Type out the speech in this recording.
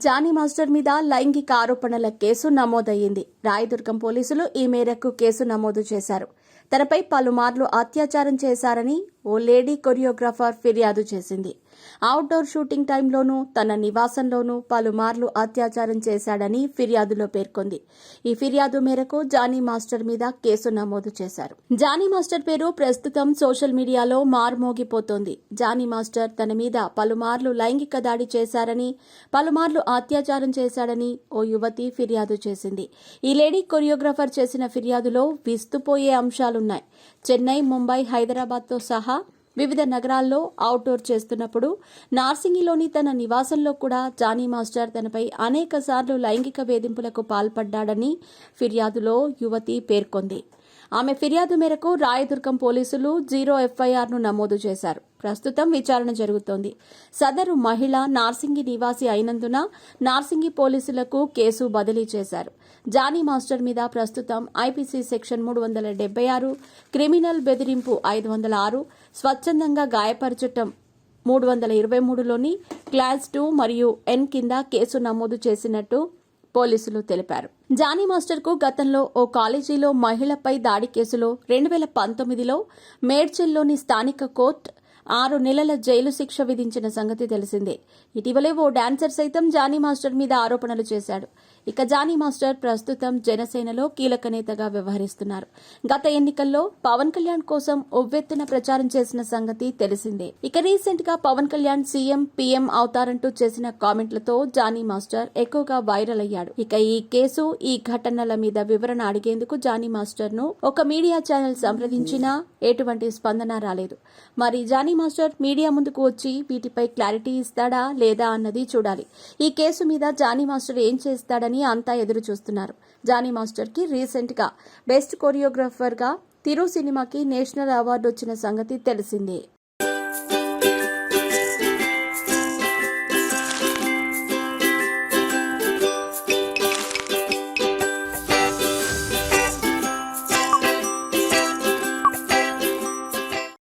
Johnny master మీద లైంగిక ఆరోపణల కేసు నమోదయ్యింది. రాయదుర్గం పోలీసులు ఈ మేరకు కేసు నమోదు చేశారు. తనపై పలుమార్లు అత్యాచారం చేశారని ఓ లేడీ కొరియోగ్రాఫర్ ఫిర్యాదు చేసింది. అవుట్డోర్ షూటింగ్ టైంలోనూ తన నివాసంలోనూ పలుమార్లు అత్యాచారం చేశాడని ఫిర్యాదులో పేర్కొంది. ఈ ఫిర్యాదు మేరకు జానీ మాస్టర్ మీద కేసు నమోదు చేశారు. జానీ మాస్టర్ పేరు ప్రస్తుతం సోషల్ మీడియాలో మార్మోగిపోతోంది. జానీ మాస్టర్ తన మీద పలుమార్లు లైంగిక దాడి చేశారని, పలుమార్లు అత్యాచారం చేశాడని ఓ యువతి ఫిర్యాదు చేసింది. ఈ లేడీ కొరియోగ్రాఫర్ చేసిన ఫిర్యాదులో విస్తుపోయే అంశాలున్నాయి. చెన్నై, ముంబై, హైదరాబాద్తో సహా వివిధ నగరాల్లో అవుట్డోర్ చేస్తున్నప్పుడు నార్సింగిలోని తన నివాసంలో కూడా జానీ మాస్టర్ తనపై అనేకసార్లు లైంగిక వేధింపులకు పాల్పడ్డాడని ఫిర్యాదులో యువతి పేర్కొంది. ఆమె ఫిర్యాదు మేరకు రాయదుర్గం పోలీసులు 0 ఎఫ్ఐఆర్ను నమోదు చేశారు. ప్రస్తుతం విచారణ జరుగుతోంది. సదరు మహిళ నార్సింగి నివాసి అయినందున నార్సింగి పోలీసులకు కేసు బదిలీ చేశారు. జానీ మాస్టర్ మీద ప్రస్తుతం ఐపీసీ సెక్షన్ 376, క్రిమినల్ బెదిరింపు 506, స్వచ్ఛందంగా గాయపరచటం 323లోని క్లాస్ 2 మరియు ఎన్ కింద కేసు నమోదు చేసినట్టు పోలీసులు తెలిపారు. జానీ మాస్టర్ కు గతంలో ఓ కాలేజీలో మహిళపై దాడి కేసులో 2019లో మేడ్చల్లోని స్థానిక కోర్టు 6 నెలల జైలు శిక్ష విధించిన సంగతి తెలిసిందే. ఇటీవలే ఓ డాన్సర్ సైతం జానీ మాస్టర్ మీద ఆరోపణలు చేశాడు. ఇక జానీ మాస్టర్ ప్రస్తుతం జనసేనలో కీలక నేతగా వ్యవహరిస్తున్నారు. గత ఎన్నికల్లో పవన్ కళ్యాణ్ కోసం ఉవ్వెత్తున ప్రచారం చేసిన సంగతి తెలిసిందే. ఇక రీసెంట్ గా పవన్ కళ్యాణ్ సీఎం, పీఎం అవుతారంటూ చేసిన కామెంట్లతో జానీ మాస్టర్ ఎక్కువగా వైరల్ అయ్యాడు. ఇక ఈ కేసు, ఈ ఘటనల మీద వివరణ అడిగేందుకు జానీ మాస్టర్ ను ఒక మీడియా ఛానల్ సంప్రదించినా ఎటువంటి స్పందన రాలేదు. మరి జానీ మాస్టర్ మీడియా ముందుకు వచ్చి వీటిపై క్లారిటీ ఇస్తాడా లేదా అన్నది చూడాలి. ఈ కేసు మీద జానీ మాస్టర్ ఏం చేస్తాడని అంతా ఎదురు చూస్తున్నారు. జానీ మాస్టర్ కి రీసెంట్ గా బెస్ట్ కొరియోగ్రాఫర్ గా తిరు సినిమాకి నేషనల్ అవార్డు వచ్చిన సంగతి తెలిసిందే.